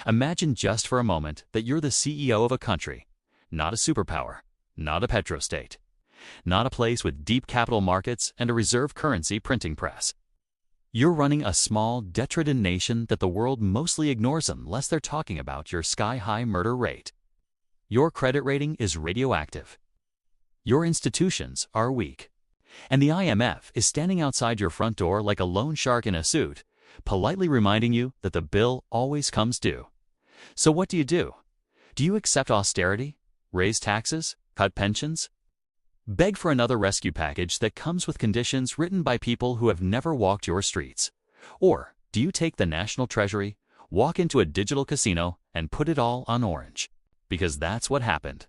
Imagine just for a moment that you're the CEO of a country, not a superpower, not a petrostate, not a place with deep capital markets and a reserve currency printing press. You're running a small, debt-ridden nation that the world mostly ignores unless they're talking about your sky-high murder rate. Your credit rating is radioactive. Your institutions are weak. And the IMF is standing outside your front door like a loan shark in a suit, politely reminding you that the bill always comes due. So what do? Do you accept austerity, raise taxes, cut pensions? Beg for another rescue package that comes with conditions written by people who have never walked your streets? Or do you take the national treasury, walk into a digital casino, and put it all on orange? Because that's what happened.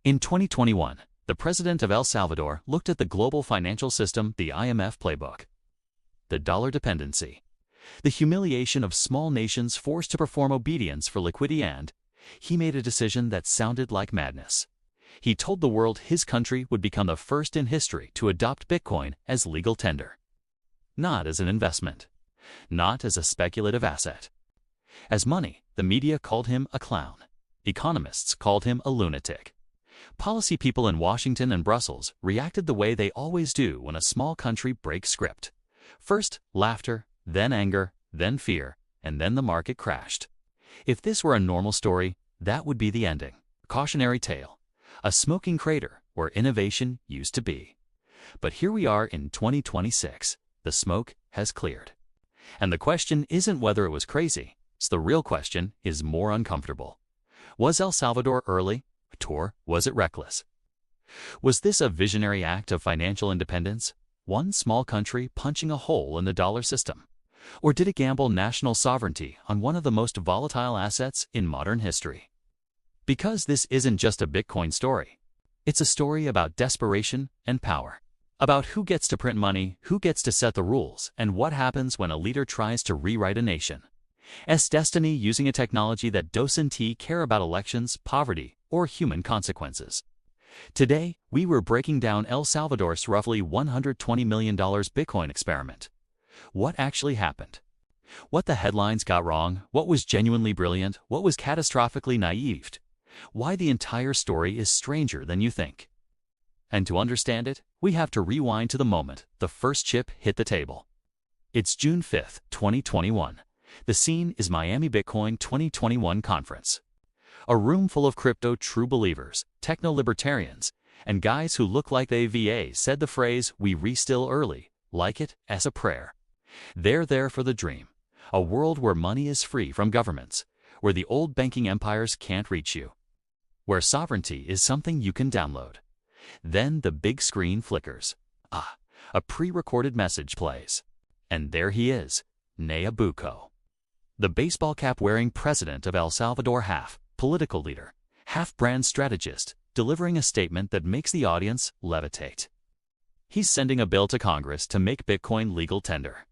In 2021, the president of El Salvador looked at the global financial system, the IMF playbook. The dollar dependency, the humiliation of small nations forced to perform obedience for liquidity, and he made a decision that sounded like madness. He told the world his country would become the first in history to adopt Bitcoin as legal tender. Not as an investment, not as a speculative asset. As money, the media called him a clown. Economists called him a lunatic. Policy people in Washington and Brussels reacted the way they always do when a small country breaks script. First laughter, then anger, then fear, and then the market crashed. If this were a normal story, that would be the ending. A cautionary tale. A smoking crater where innovation used to be. But here we are in 2026. The smoke has cleared. And the question isn't whether it was crazy. The real question is more uncomfortable. Was El Salvador early, or was it reckless? Was this a visionary act of financial independence, one small country punching a hole in the dollar system? Or did it gamble national sovereignty on one of the most volatile assets in modern history? Because this isn't just a Bitcoin story. It's a story about desperation and power. About who gets to print money, who gets to set the rules, and what happens when a leader tries to rewrite a nation. As destiny using a technology that doesn't care about elections, poverty, or human consequences. Today, we were breaking down El Salvador's roughly $120 million Bitcoin experiment. What actually happened? What the headlines got wrong? What was genuinely brilliant? What was catastrophically naive? Why the entire story is stranger than you think. And to understand it, we have to rewind to the moment the first chip hit the table. It's June 5th, 2021. The scene is Miami Bitcoin 2021 conference. A room full of crypto true believers, techno-libertarians, and guys who look like they said the phrase, "We re-still early," like it as a prayer. They're there for the dream. A world where money is free from governments, where the old banking empires can't reach you, where sovereignty is something you can download. Then the big screen flickers. A pre-recorded message plays. And there he is, Nayib Bukele. The baseball cap-wearing president of El Salvador, half political leader, half brand strategist, delivering a statement that makes the audience levitate. He's sending a bill to Congress to make Bitcoin legal tender.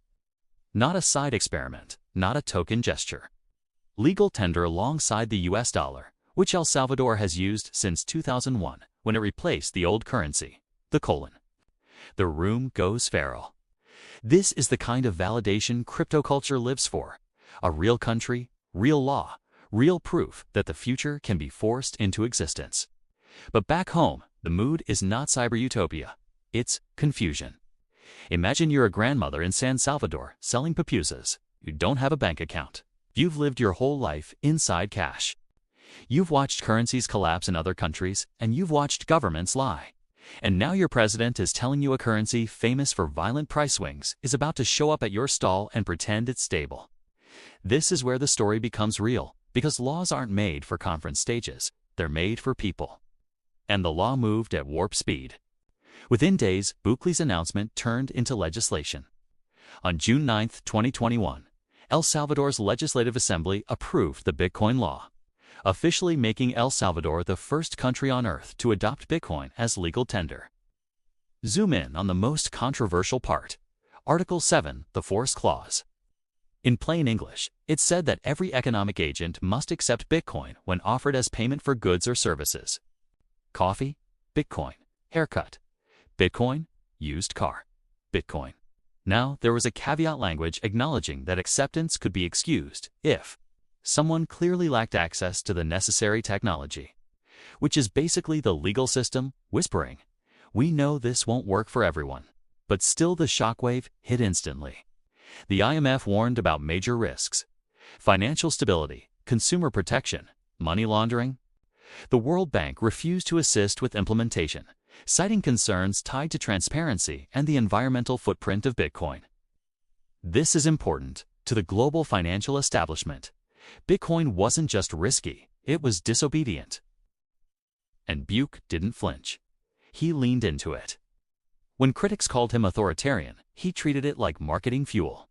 Not a side experiment, not a token gesture. Legal tender alongside the US dollar, which El Salvador has used since 2001, when it replaced the old currency, the colon. The room goes feral. This is the kind of validation crypto culture lives for. A real country, real law, real proof that the future can be forced into existence. But back home, the mood is not cyber utopia. It's confusion. Imagine you're a grandmother in San Salvador selling pupusas. You don't have a bank account. You've lived your whole life inside cash. You've watched currencies collapse in other countries, and you've watched governments lie. And now your president is telling you a currency famous for violent price swings is about to show up at your stall and pretend it's stable. This is where the story becomes real, because laws aren't made for conference stages. They're made for people. And the law moved at warp speed. Within days, Bukele's announcement turned into legislation. On June 9, 2021, El Salvador's Legislative Assembly approved the Bitcoin law, officially making El Salvador the first country on earth to adopt Bitcoin as legal tender. Zoom in on the most controversial part. Article 7, the Force Clause. In plain English, it said that every economic agent must accept Bitcoin when offered as payment for goods or services. Coffee? Bitcoin. Haircut? Bitcoin. Used car? Bitcoin. Now, there was a caveat language acknowledging that acceptance could be excused if someone clearly lacked access to the necessary technology, which is basically the legal system whispering, "We know this won't work for everyone." But still the shockwave hit instantly. The IMF warned about major risks: financial stability, consumer protection, money laundering. The World Bank refused to assist with implementation, citing concerns tied to transparency and the environmental footprint of Bitcoin. This is important to the global financial establishment. Bitcoin wasn't just risky, it was disobedient. And Buke didn't flinch. He leaned into it. When critics called him authoritarian, he treated it like marketing fuel.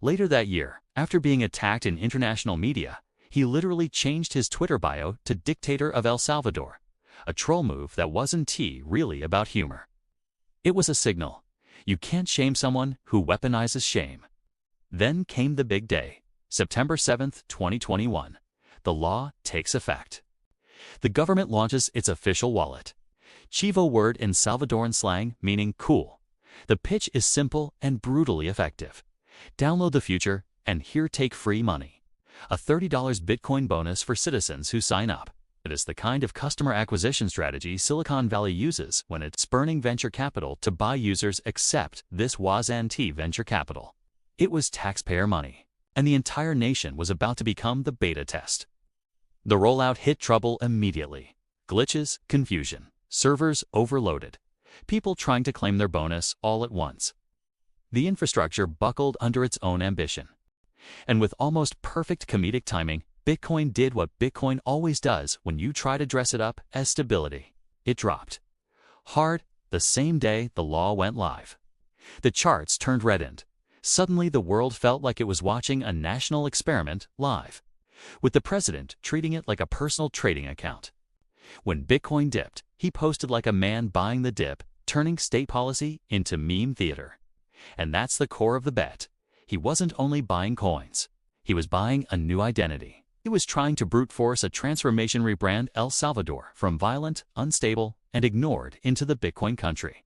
Later that year, after being attacked in international media, he literally changed his Twitter bio to Dictator of El Salvador, a troll move that wasn't really about humor. It was a signal: you can't shame someone who weaponizes shame. Then came the big day, September 7th, 2021. The law takes effect. The government launches its official wallet. Chivo, word in Salvadoran slang meaning cool. The pitch is simple and brutally effective. Download the future, and here take free money. A $30 Bitcoin bonus for citizens who sign up. It is the kind of customer acquisition strategy Silicon Valley uses when it's spurning venture capital to buy users, except this was anti-venture capital. It was taxpayer money, and the entire nation was about to become the beta test. The rollout hit trouble immediately. Glitches, confusion, servers overloaded, people trying to claim their bonus all at once. The infrastructure buckled under its own ambition. And with almost perfect comedic timing, Bitcoin did what Bitcoin always does when you try to dress it up as stability. It dropped hard the same day the law went live. The charts turned reddened. Suddenly the world felt like it was watching a national experiment live, with the president treating it like a personal trading account. When Bitcoin dipped, he posted like a man buying the dip, turning state policy into meme theater. And that's the core of the bet. He wasn't only buying coins. He was buying a new identity. He was trying to brute force a transformation, rebrand El Salvador from violent, unstable, and ignored into the Bitcoin country.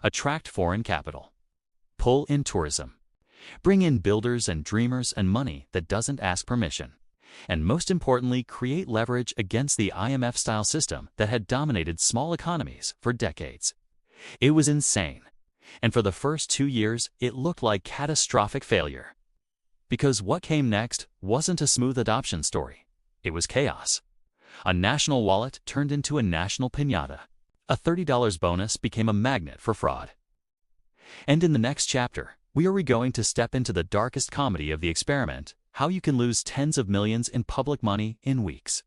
Attract foreign capital. Pull in tourism. Bring in builders and dreamers and money that doesn't ask permission. And most importantly, create leverage against the IMF-style system that had dominated small economies for decades. It was insane. And for the first 2 years, it looked like catastrophic failure. Because what came next wasn't a smooth adoption story. It was chaos. A national wallet turned into a national piñata. A $30 bonus became a magnet for fraud. And in the next chapter, we are going to step into the darkest comedy of the experiment: how you can lose tens of millions in public money in weeks.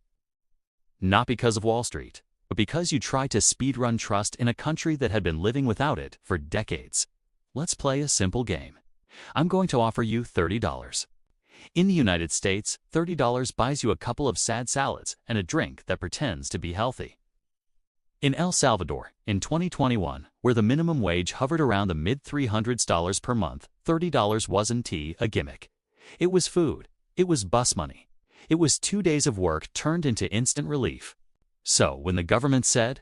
Not because of Wall Street, but because you tried to speedrun trust in a country that had been living without it for decades. Let's play a simple game. I'm going to offer you $30. In the United States, $30 buys you a couple of sad salads and a drink that pretends to be healthy. In El Salvador, in 2021, where the minimum wage hovered around the mid-$300s per month, $30 wasn't a gimmick. It was food. It was bus money. It was 2 days of work turned into instant relief. So when the government said,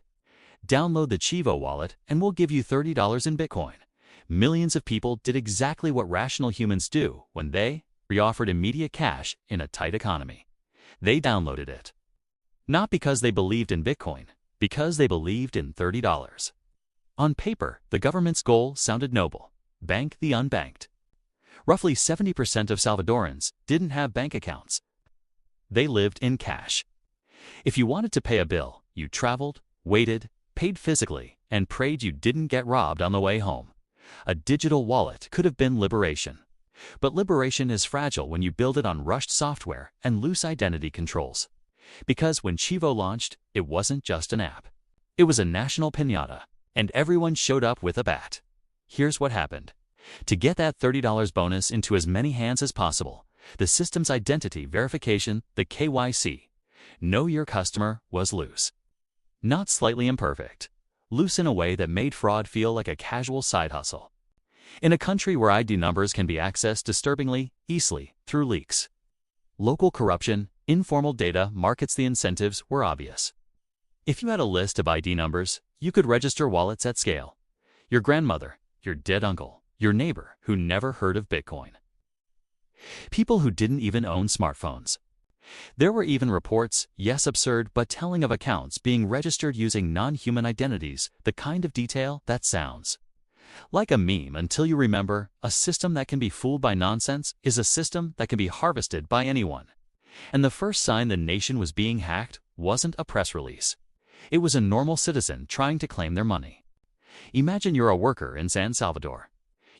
"Download the Chivo Wallet and we'll give you $30 in Bitcoin," millions of people did exactly what rational humans do when they offered immediate cash in a tight economy. They downloaded it. Not because they believed in Bitcoin, because they believed in $30. On paper, the government's goal sounded noble: bank the unbanked. Roughly 70% of Salvadorans didn't have bank accounts. They lived in cash. If you wanted to pay a bill, you traveled, waited, paid physically, and prayed you didn't get robbed on the way home. A digital wallet could have been liberation. But liberation is fragile when you build it on rushed software and loose identity controls. Because when Chivo launched, it wasn't just an app. It was a national piñata, and everyone showed up with a bat. Here's what happened. To get that $30 bonus into as many hands as possible, the system's identity verification, the KYC, know your customer, was loose. Not slightly imperfect. Loose in a way that made fraud feel like a casual side hustle. In a country where ID numbers can be accessed disturbingly easily through leaks. Local corruption, informal data markets, the incentives were obvious. If you had a list of ID numbers, you could register wallets at scale. Your grandmother, your dead uncle, your neighbor who never heard of Bitcoin. People who didn't even own smartphones. There were even reports, yes absurd but telling, of accounts being registered using non-human identities, the kind of detail that sounds like a meme until you remember, a system that can be fooled by nonsense is a system that can be harvested by anyone. And the first sign the nation was being hacked wasn't a press release. It was a normal citizen trying to claim their money. Imagine you're a worker in San Salvador.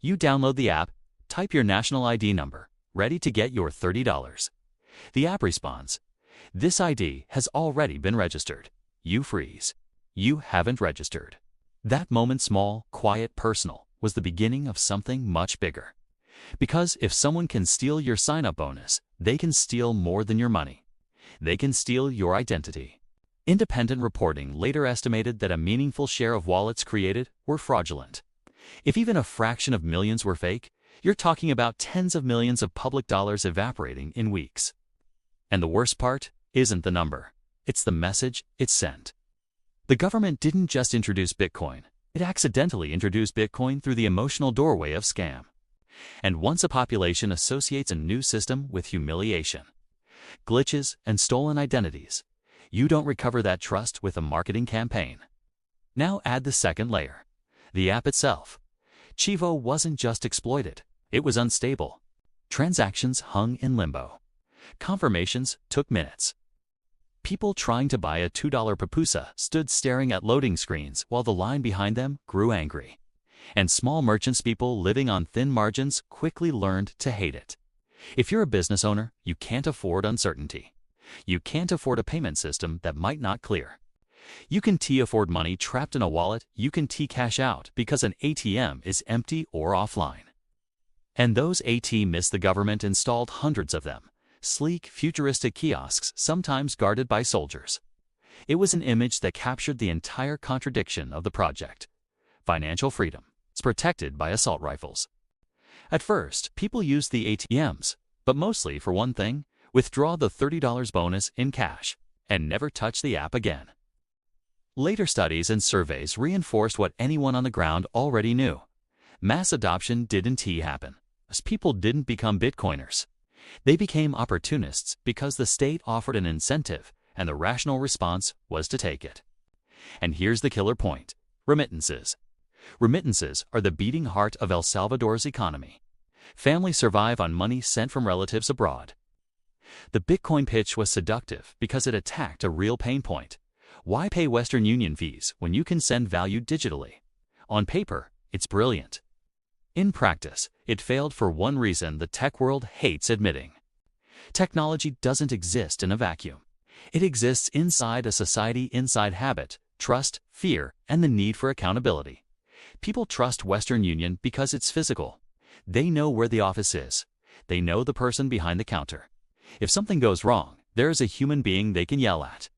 You download the app, type your national ID number, ready to get your $30. The app responds, "This ID has already been registered." You freeze. You haven't registered. That moment, small, quiet, personal, was the beginning of something much bigger. Because if someone can steal your sign-up bonus, they can steal more than your money. They can steal your identity. Independent reporting later estimated that a meaningful share of wallets created were fraudulent. If even a fraction of millions were fake, you're talking about tens of millions of public dollars evaporating in weeks. And the worst part isn't the number. It's the message it sent. The government didn't just introduce Bitcoin. It accidentally introduced Bitcoin through the emotional doorway of scam. And once a population associates a new system with humiliation, glitches, and stolen identities, you don't recover that trust with a marketing campaign. Now add the second layer, the app itself. Chivo wasn't just exploited, it was unstable. Transactions hung in limbo. Confirmations took minutes. People trying to buy a $2 pupusa stood staring at loading screens while the line behind them grew angry. And small merchants, people living on thin margins, quickly learned to hate it. If you're a business owner, you can't afford uncertainty. You can't afford a payment system that might not clear. You can afford money trapped in a wallet. You can cash out because an ATM is empty or offline. And those ATMs, the government installed hundreds of them. Sleek, futuristic kiosks, sometimes guarded by soldiers. It was an image that captured the entire contradiction of the project. Financial freedom is protected by assault rifles. At first, people used the ATMs, but mostly for one thing: withdraw the $30 bonus in cash, and never touch the app again. Later studies and surveys reinforced what anyone on the ground already knew. Mass adoption didn't happen, as people didn't become Bitcoiners. They became opportunists because the state offered an incentive, and the rational response was to take it. And here's the killer point: remittances. Remittances are the beating heart of El Salvador's economy. Families survive on money sent from relatives abroad. The Bitcoin pitch was seductive because it attacked a real pain point. Why pay Western Union fees when you can send value digitally? On paper, it's brilliant. In practice, it failed for one reason the tech world hates admitting. Technology doesn't exist in a vacuum. It exists inside a society, inside habit, trust, fear, and the need for accountability. People trust Western Union because it's physical. They know where the office is. They know the person behind the counter. If something goes wrong, there is a human being they can yell at.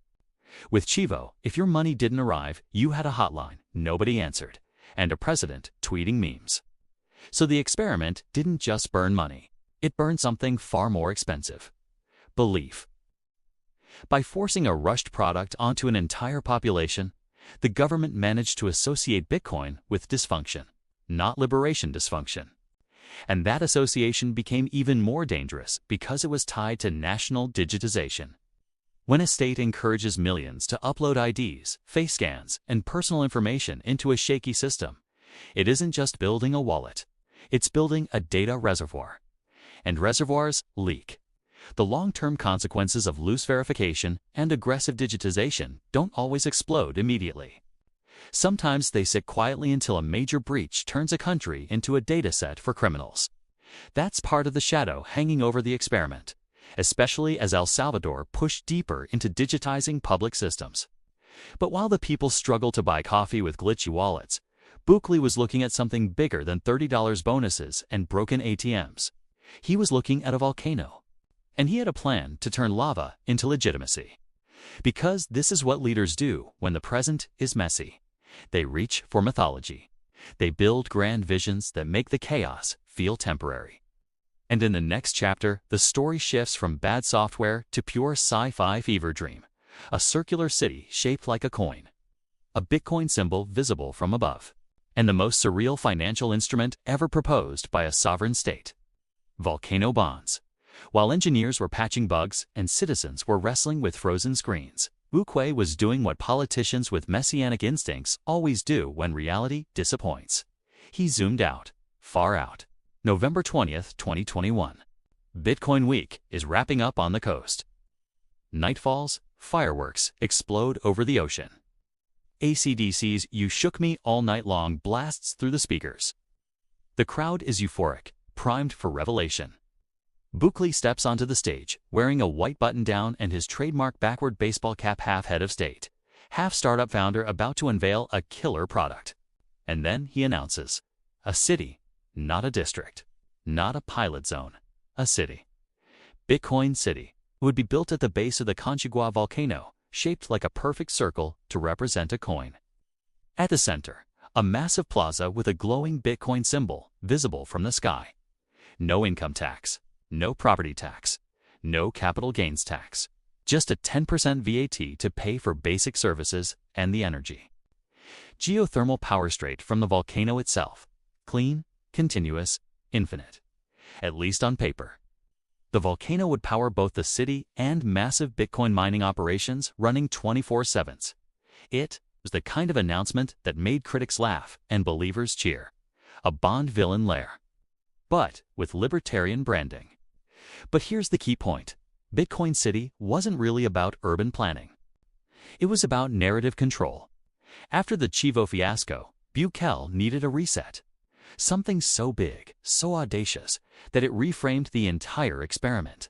With Chivo, if your money didn't arrive, you had a hotline, nobody answered, and a president tweeting memes. So the experiment didn't just burn money. It burned something far more expensive: belief. By forcing a rushed product onto an entire population, the government managed to associate Bitcoin with dysfunction, not liberation dysfunction. And that association became even more dangerous because it was tied to national digitization. When a state encourages millions to upload IDs, face scans, and personal information into a shaky system, it isn't just building a wallet. It's building a data reservoir. And reservoirs leak. The long-term consequences of loose verification and aggressive digitization don't always explode immediately. Sometimes they sit quietly until a major breach turns a country into a dataset for criminals. That's part of the shadow hanging over the experiment, especially as El Salvador pushed deeper into digitizing public systems. But while the people struggled to buy coffee with glitchy wallets, Bukele was looking at something bigger than $30 bonuses and broken ATMs. He was looking at a volcano. And he had a plan to turn lava into legitimacy. Because this is what leaders do when the present is messy. They reach for mythology. They build grand visions that make the chaos feel temporary. And in the next chapter, the story shifts from bad software to pure sci-fi fever dream. A circular city shaped like a coin. A Bitcoin symbol visible from above. And the most surreal financial instrument ever proposed by a sovereign state. Volcano bonds. While engineers were patching bugs and citizens were wrestling with frozen screens, Bukele was doing what politicians with messianic instincts always do when reality disappoints. He zoomed out, far out. November 20th, 2021. Bitcoin Week is wrapping up on the coast. Night falls, fireworks explode over the ocean. AC/DC's "You Shook Me All Night Long" blasts through the speakers. The crowd is euphoric, primed for revelation. Bukele steps onto the stage, wearing a white button-down and his trademark backward baseball cap, half head of state, half startup founder about to unveil a killer product. And then he announces, a city, not a district, not a pilot zone, a city. Bitcoin City would be built at the base of the Concagua volcano, shaped like a perfect circle to represent a coin. At the center, a massive plaza with a glowing Bitcoin symbol visible from the sky. No income tax. No property tax, no capital gains tax, just a 10% VAT to pay for basic services and the energy. Geothermal power straight from the volcano itself. Clean, continuous, infinite. At least on paper. The volcano would power both the city and massive Bitcoin mining operations running 24/7. It was the kind of announcement that made critics laugh and believers cheer. A Bond villain lair. But with libertarian branding. But here's the key point. Bitcoin City wasn't really about urban planning. It was about narrative control. After the Chivo fiasco, Bukele needed a reset. Something so big, so audacious, that it reframed the entire experiment.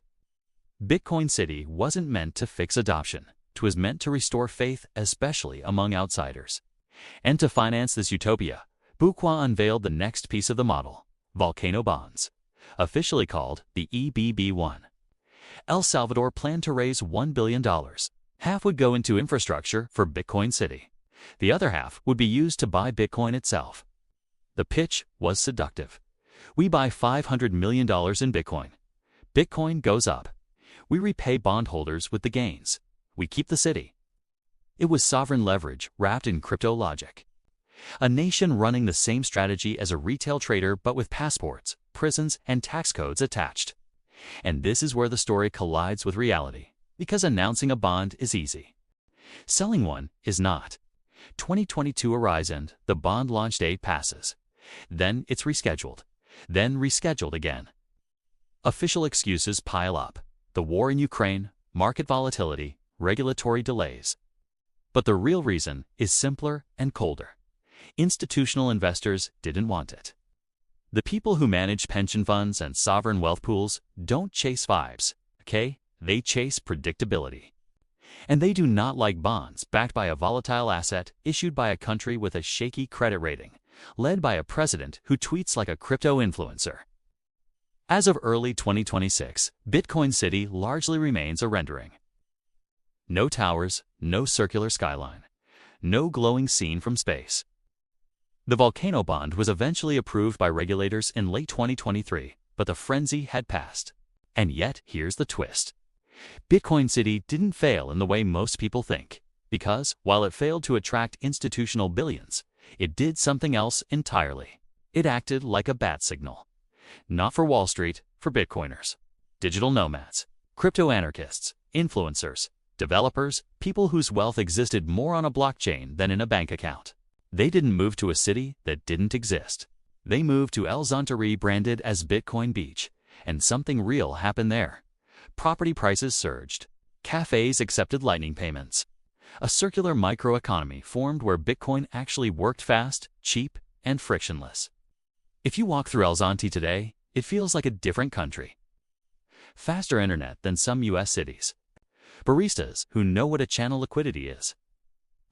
Bitcoin City wasn't meant to fix adoption. It was meant to restore faith, especially among outsiders. And to finance this utopia, Bukele unveiled the next piece of the model, volcano bonds. Officially called the EBB1. El Salvador planned to raise $1 billion. Half would go into infrastructure for Bitcoin City. The other half would be used to buy Bitcoin itself. The pitch was seductive. We buy $500 million in Bitcoin. Bitcoin goes up. We repay bondholders with the gains. We keep the city. It was sovereign leverage wrapped in crypto logic. A nation running the same strategy as a retail trader but with passports, prisons, and tax codes attached. And this is where the story collides with reality, because announcing a bond is easy. Selling one is not. 2022 horizon, the bond launch date passes. Then it's rescheduled. Then rescheduled again. Official excuses pile up. The war in Ukraine, market volatility, regulatory delays. But the real reason is simpler and colder. Institutional investors didn't want it. The people who manage pension funds and sovereign wealth pools don't chase vibes, okay? They chase predictability. And they do not like bonds backed by a volatile asset issued by a country with a shaky credit rating, led by a president who tweets like a crypto influencer. As of early 2026, Bitcoin City largely remains a rendering. No towers, no circular skyline, no glowing scene from space. The volcano bond was eventually approved by regulators in late 2023, but the frenzy had passed. And yet, here's the twist. Bitcoin City didn't fail in the way most people think, because while it failed to attract institutional billions, it did something else entirely. It acted like a bat signal. Not for Wall Street, for Bitcoiners, digital nomads, crypto anarchists, influencers, developers, people whose wealth existed more on a blockchain than in a bank account. They didn't move to a city that didn't exist. They moved to El Zonte branded as Bitcoin Beach, and something real happened there. Property prices surged. Cafes accepted Lightning payments. A circular microeconomy formed where Bitcoin actually worked fast, cheap, and frictionless. If you walk through El Zonte today, it feels like a different country. Faster internet than some US cities. Baristas who know what a channel liquidity is.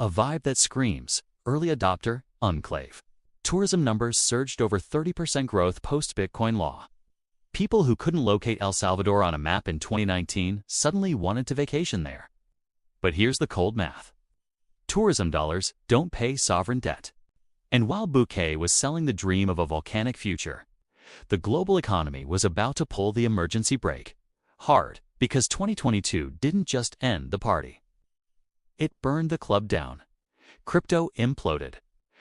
A vibe that screams, early adopter, enclave. Tourism numbers surged over 30% growth post-Bitcoin law. People who couldn't locate El Salvador on a map in 2019 suddenly wanted to vacation there. But here's the cold math. Tourism dollars don't pay sovereign debt. And while Bukele was selling the dream of a volcanic future, the global economy was about to pull the emergency brake. Hard, because 2022 didn't just end the party. It burned the club down. Crypto imploded.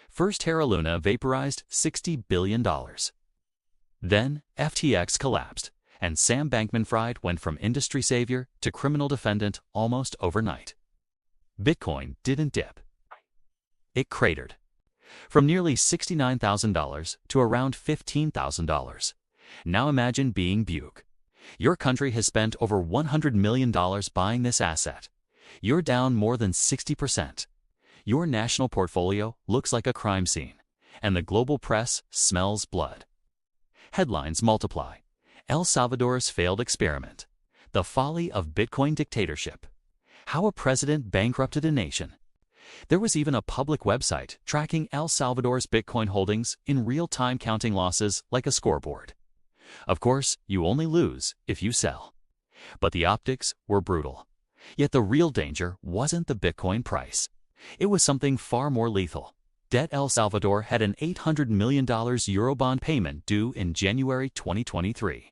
First Terra Luna vaporized $60 billion. Then FTX collapsed, And Sam Bankman-Fried went from industry savior to criminal defendant almost overnight. Bitcoin didn't dip. It cratered. From nearly $69,000 to around $15,000. Now imagine being Buke. Your country has spent over $100 million buying this asset. You're down more than 60%. Your national portfolio looks like a crime scene, and the global press smells blood. Headlines multiply. El Salvador's failed experiment. The folly of Bitcoin dictatorship. How a president bankrupted a nation. There was even a public website tracking El Salvador's Bitcoin holdings in real time, counting losses like a scoreboard. Of course, you only lose if you sell. But the optics were brutal. Yet the real danger wasn't the Bitcoin price. It was something far more lethal. Debt. El Salvador had an $800 million Eurobond payment due in January 2023.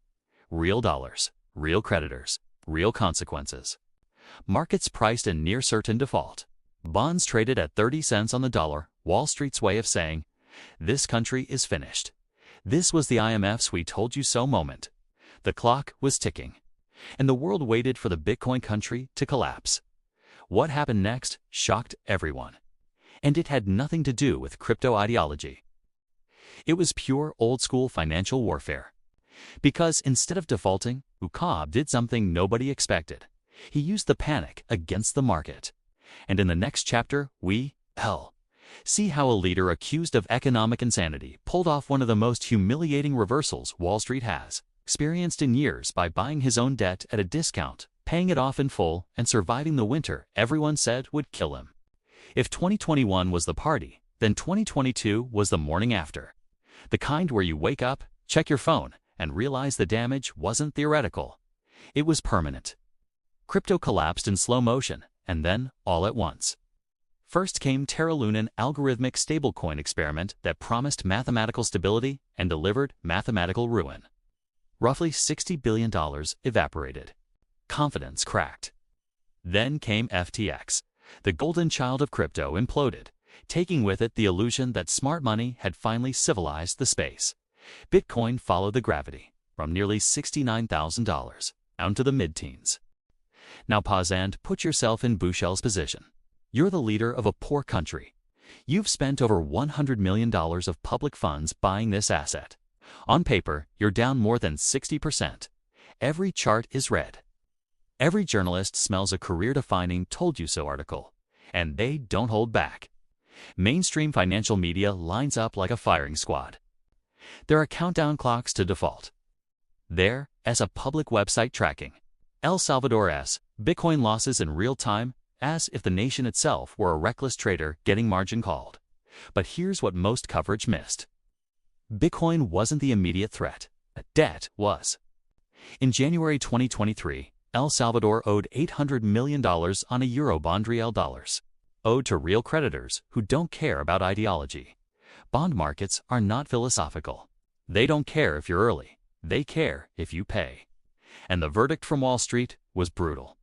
Real dollars, real creditors, real consequences. Markets priced in near certain default. Bonds traded at 30 cents on the dollar, Wall Street's way of saying, this country is finished. This was the IMF's "we told you so" moment. The clock was ticking, and the world waited for the Bitcoin country to collapse. What happened next shocked everyone. And it had nothing to do with crypto ideology. It was pure old-school financial warfare. Because instead of defaulting, Bukele did something nobody expected. He used the panic against the market. And in the next chapter, we'll see how a leader accused of economic insanity pulled off one of the most humiliating reversals Wall Street has experienced in years by buying his own debt at a discount, paying it off in full, and surviving the winter everyone said would kill him. If 2021 was the party, then 2022 was the morning after. The kind where you wake up, check your phone, and realize the damage wasn't theoretical. It was permanent. Crypto collapsed in slow motion, and then all at once. First came Terra Luna, an algorithmic stablecoin experiment that promised mathematical stability and delivered mathematical ruin. Roughly $60 billion evaporated. Confidence cracked. Then came FTX. The golden child of crypto imploded, taking with it the illusion that smart money had finally civilized the space. Bitcoin followed the gravity, from nearly $69,000 down to the mid-teens. Now pause and put yourself in Bukele's position. You're the leader of a poor country. You've spent over $100 million of public funds buying this asset. On paper, you're down more than 60%. Every chart is red. Every journalist smells a career-defining "told you so" article, and they don't hold back. Mainstream financial media lines up like a firing squad. There are countdown clocks to default. There, as a public website tracking El Salvador's Bitcoin losses in real time, as if the nation itself were a reckless trader getting margin called. But here's what most coverage missed. Bitcoin wasn't the immediate threat. Debt was. In January 2023, El Salvador owed $800 million on a Eurobond, real dollars, owed to real creditors who don't care about ideology. Bond markets are not philosophical. They don't care if you're early. They care if you pay. And the verdict from Wall Street was brutal.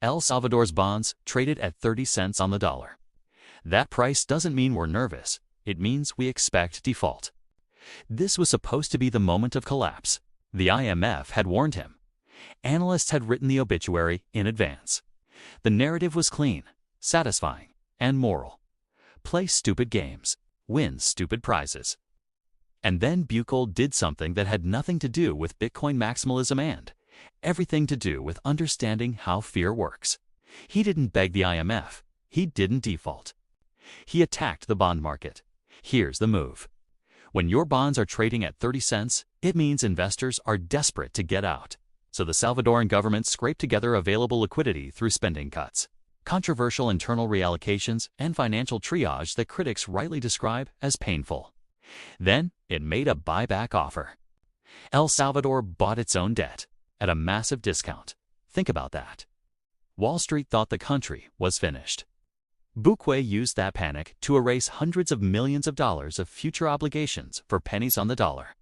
El Salvador's bonds traded at 30 cents on the dollar. That price doesn't mean we're nervous. It means we expect default. This was supposed to be the moment of collapse. The IMF had warned him. Analysts had written the obituary in advance. The narrative was clean, satisfying, and moral. Play stupid games. Win stupid prizes. And then Bukele did something that had nothing to do with Bitcoin maximalism and everything to do with understanding how fear works. He didn't beg the IMF. He didn't default. He attacked the bond market. Here's the move. When your bonds are trading at 30 cents, it means investors are desperate to get out. So the Salvadoran government scraped together available liquidity through spending cuts, controversial internal reallocations, and financial triage that critics rightly describe as painful. Then it made a buyback offer. El Salvador bought its own debt at a massive discount. Think about that. Wall Street thought the country was finished. Bukele used that panic to erase hundreds of millions of dollars of future obligations for pennies on the dollar.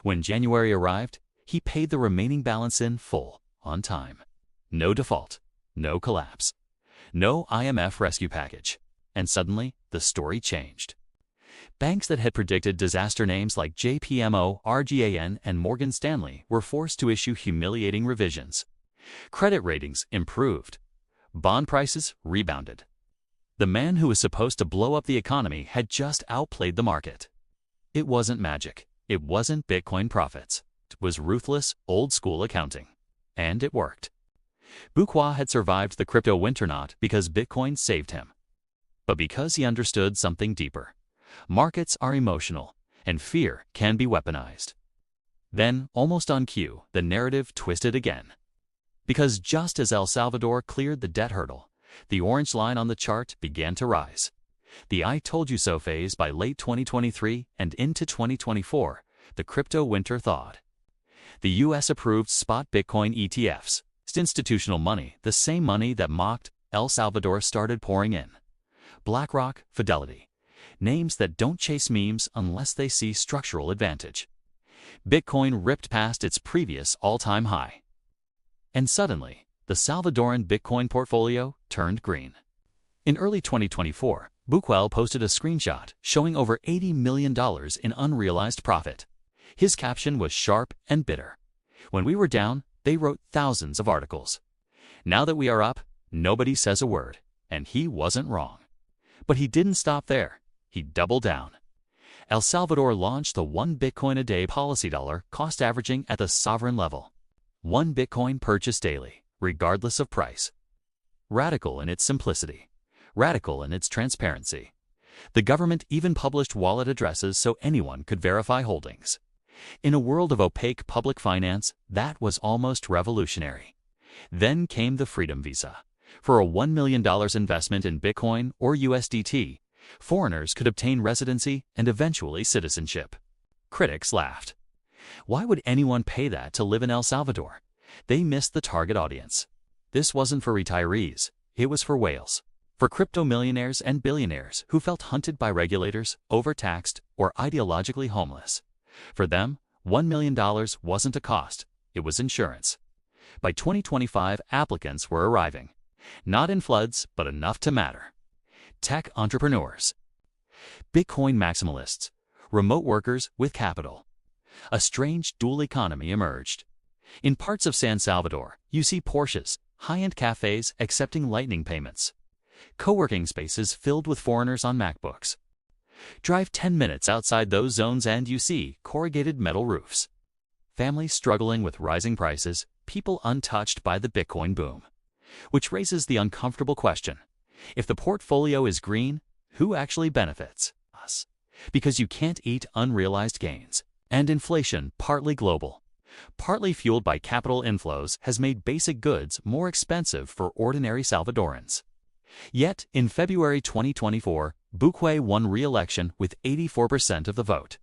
When January arrived, he paid the remaining balance in full, on time. No default, no collapse, no IMF rescue package. And suddenly, the story changed. Banks that had predicted disaster names like JPMO, RGAN, and Morgan Stanley were forced to issue humiliating revisions. Credit ratings improved. Bond prices rebounded. The man who was supposed to blow up the economy had just outplayed the market. It wasn't magic. It wasn't Bitcoin profits. It was ruthless, old-school accounting. And it worked. Bukele had survived the crypto winter not because Bitcoin saved him, but because he understood something deeper. Markets are emotional, and fear can be weaponized. Then, almost on cue, the narrative twisted again. Because just as El Salvador cleared the debt hurdle, the orange line on the chart began to rise. The I told you so phase by late 2023 and into 2024, the crypto winter thawed. The U.S. approved spot Bitcoin ETFs. Institutional money, the same money that mocked El Salvador, started pouring in. BlackRock, Fidelity. Names that don't chase memes unless they see structural advantage. Bitcoin ripped past its previous all-time high. And suddenly, the Salvadoran Bitcoin portfolio turned green. In early 2024, Bukele posted a screenshot showing over $80 million in unrealized profit. His caption was sharp and bitter. When we were down, they wrote thousands of articles. Now that we are up, nobody says a word, and he wasn't wrong. But he didn't stop there. He doubled down. El Salvador launched the 1 Bitcoin a day policy, dollar cost averaging at the sovereign level. 1 Bitcoin purchased daily, regardless of price. Radical in its simplicity. Radical in its transparency. The government even published wallet addresses so anyone could verify holdings. In a world of opaque public finance, that was almost revolutionary. Then came the Freedom Visa. For a $1 million investment in Bitcoin or USDT, foreigners could obtain residency and eventually citizenship. Critics laughed. Why would anyone pay that to live in El Salvador? They missed the target audience. This wasn't for retirees. It was for whales. For crypto millionaires and billionaires who felt hunted by regulators, overtaxed, or ideologically homeless. For them, $1 million wasn't a cost, it was insurance. By 2025, applicants were arriving. Not in floods, but enough to matter. Tech entrepreneurs. Bitcoin maximalists. Remote workers with capital. A strange dual economy emerged. In parts of San Salvador, you see Porsches, high-end cafes accepting Lightning payments. Co-working spaces filled with foreigners on MacBooks. Drive 10 minutes outside those zones and you see corrugated metal roofs. Families struggling with rising prices, people untouched by the Bitcoin boom. Which raises the uncomfortable question. If the portfolio is green, who actually benefits? Us. Because you can't eat unrealized gains. And inflation, partly global, partly fueled by capital inflows, has made basic goods more expensive for ordinary Salvadorans. Yet, in February 2024, Bukele won re-election with 84% of the vote.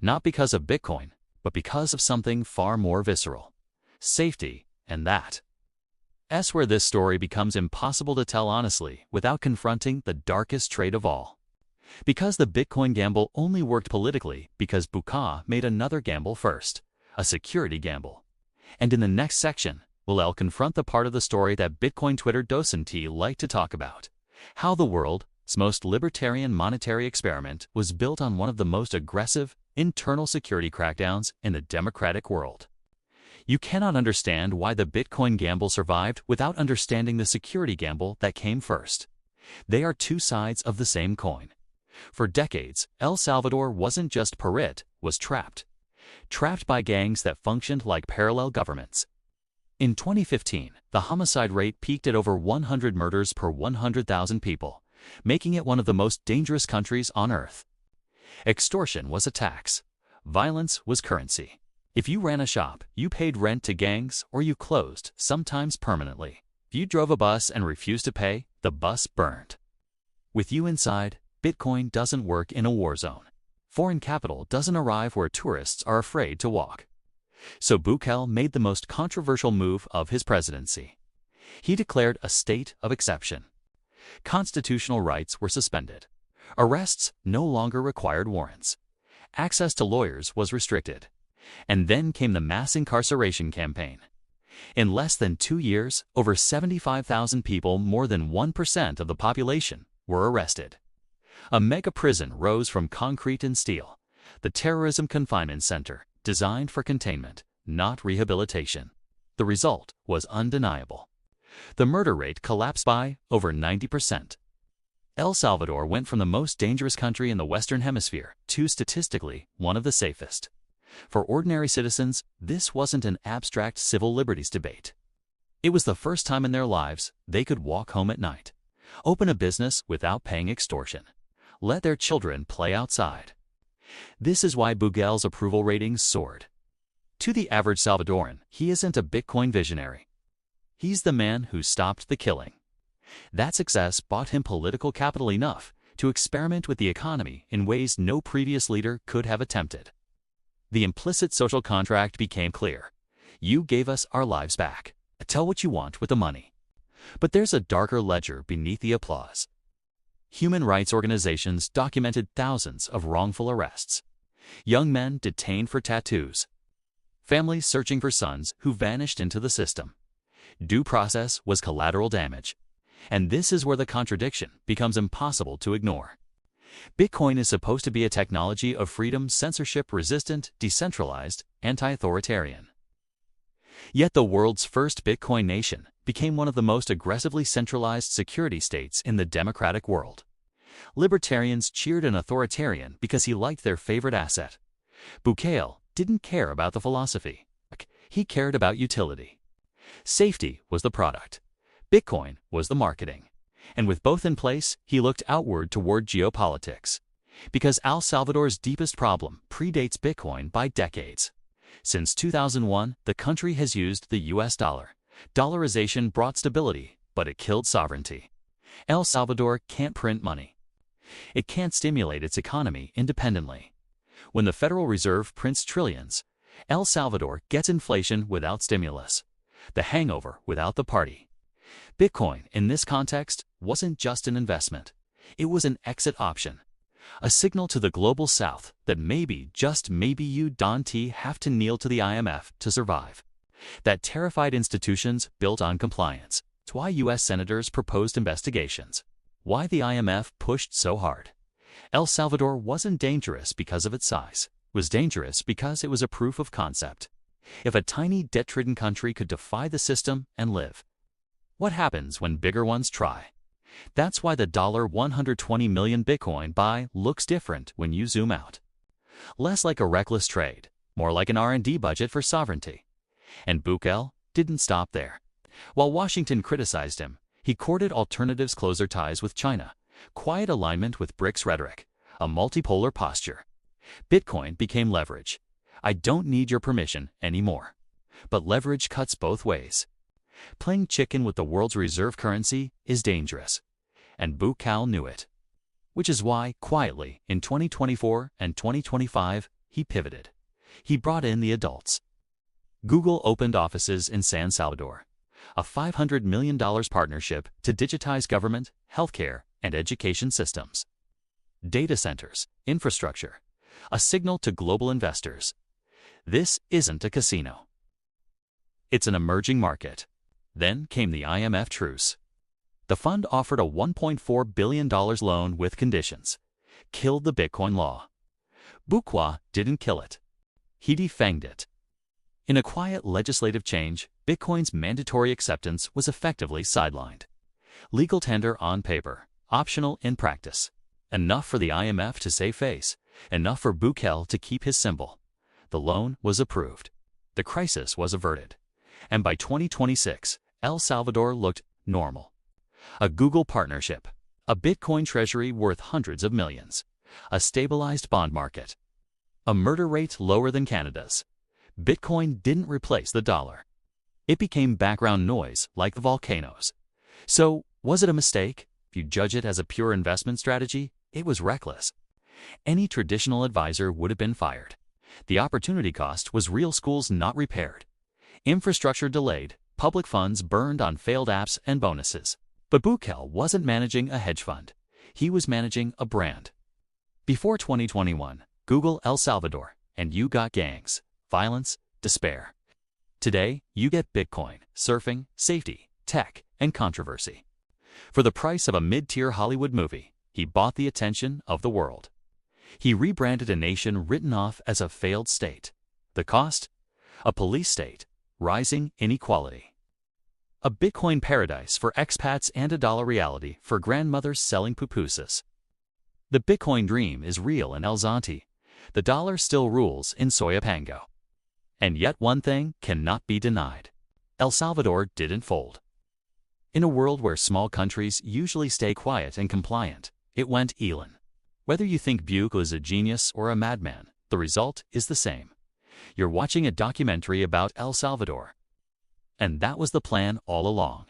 Not because of Bitcoin, but because of something far more visceral. Safety, and that. That's where this story becomes impossible to tell honestly without confronting the darkest trait of all. Because the Bitcoin gamble only worked politically because Bukele made another gamble first, a security gamble. And in the next section, we'll confront the part of the story that Bitcoin Twitter docenti like to talk about. How the world's most libertarian monetary experiment was built on one of the most aggressive internal security crackdowns in the democratic world. You cannot understand why the Bitcoin gamble survived without understanding the security gamble that came first. They are two sides of the same coin. For decades, El Salvador wasn't just it was trapped. Trapped by gangs that functioned like parallel governments. In 2015, the homicide rate peaked at over 100 murders per 100,000 people, making it one of the most dangerous countries on earth. Extortion was a tax. Violence was currency. If you ran a shop, you paid rent to gangs or you closed, sometimes permanently. If you drove a bus and refused to pay, the bus burned. With you inside, Bitcoin doesn't work in a war zone. Foreign capital doesn't arrive where tourists are afraid to walk. So Bukele made the most controversial move of his presidency. He declared a state of exception. Constitutional rights were suspended. Arrests no longer required warrants. Access to lawyers was restricted. And then came the mass incarceration campaign. In less than 2 years, over 75,000 people, more than 1% of the population, were arrested. A mega prison rose from concrete and steel, the terrorism confinement center, designed for containment, not rehabilitation. The result was undeniable. The murder rate collapsed by over 90%. El Salvador went from the most dangerous country in the Western Hemisphere to statistically one of the safest. For ordinary citizens, this wasn't an abstract civil liberties debate. It was the first time in their lives they could walk home at night, open a business without paying extortion, let their children play outside. This is why Bukele's approval ratings soared. To the average Salvadoran, he isn't a Bitcoin visionary. He's the man who stopped the killing. That success bought him political capital enough to experiment with the economy in ways no previous leader could have attempted. The implicit social contract became clear. You gave us our lives back. Tell what you want with the money. But there's a darker ledger beneath the applause. Human rights organizations documented thousands of wrongful arrests. Young men detained for tattoos. Families searching for sons who vanished into the system. Due process was collateral damage. And this is where the contradiction becomes impossible to ignore. Bitcoin is supposed to be a technology of freedom, censorship-resistant, decentralized, anti-authoritarian. Yet the world's first Bitcoin nation became one of the most aggressively centralized security states in the democratic world. Libertarians cheered an authoritarian because he liked their favorite asset. Bukele didn't care about the philosophy. He cared about utility. Safety was the product. Bitcoin was the marketing. And with both in place, he looked outward toward geopolitics. Because El Salvador's deepest problem predates Bitcoin by decades. Since 2001, the country has used the US dollar. Dollarization brought stability, but it killed sovereignty. El Salvador can't print money. It can't stimulate its economy independently. When the Federal Reserve prints trillions, El Salvador gets inflation without stimulus, the hangover without the party. Bitcoin, in this context, wasn't just an investment. It was an exit option. A signal to the global south that maybe, just maybe you don't have to kneel to the IMF to survive. That terrified institutions built on compliance. It's why U.S. senators proposed investigations. Why the IMF pushed so hard. El Salvador wasn't dangerous because of its size. It was dangerous because it was a proof of concept. If a tiny debt-ridden country could defy the system and live, what happens when bigger ones try? That's why the $120 million Bitcoin buy looks different when you zoom out. Less like a reckless trade, more like an R&D budget for sovereignty. And Bukele didn't stop there. While Washington criticized him, he courted alternatives, closer ties with China, quiet alignment with BRICS rhetoric, a multipolar posture. Bitcoin became leverage. I don't need your permission anymore. But leverage cuts both ways. Playing chicken with the world's reserve currency is dangerous. And Bukele knew it. Which is why, quietly, in 2024 and 2025, he pivoted. He brought in the adults. Google opened offices in San Salvador. A $500 million partnership to digitize government, healthcare, and education systems. Data centers, infrastructure. A signal to global investors. This isn't a casino. It's an emerging market. Then came the IMF truce. The fund offered a $1.4 billion loan with conditions. Killed the Bitcoin law. Bukele didn't kill it. He defanged it. In a quiet legislative change, Bitcoin's mandatory acceptance was effectively sidelined. Legal tender on paper, optional in practice. Enough for the IMF to save face, enough for Bukele to keep his symbol. The loan was approved. The crisis was averted. And by 2026, El Salvador looked normal. A Google partnership, a Bitcoin treasury worth hundreds of millions, a stabilized bond market, a murder rate lower than Canada's. Bitcoin didn't replace the dollar. It became background noise like the volcanoes. So, was it a mistake? If you judge it as a pure investment strategy, it was reckless. Any traditional advisor would have been fired. The opportunity cost was real schools not repaired. Infrastructure delayed, public funds burned on failed apps and bonuses. But Bukele wasn't managing a hedge fund. He was managing a brand. Before 2021, Google El Salvador, and you got gangs, violence, despair. Today, you get Bitcoin, surfing, safety, tech, and controversy. For the price of a mid-tier Hollywood movie, He bought the attention of the world. He rebranded a nation written off as a failed state. The cost? A police state, rising inequality. A Bitcoin paradise for expats and a dollar reality for grandmothers selling pupusas. The Bitcoin dream is real in El Zonte. The dollar still rules in Soyapango. And yet one thing cannot be denied. El Salvador didn't fold. In a world where small countries usually stay quiet and compliant, it went Elon. Whether you think Bukele is a genius or a madman, the result is the same. You're watching a documentary about El Salvador. And that was the plan all along.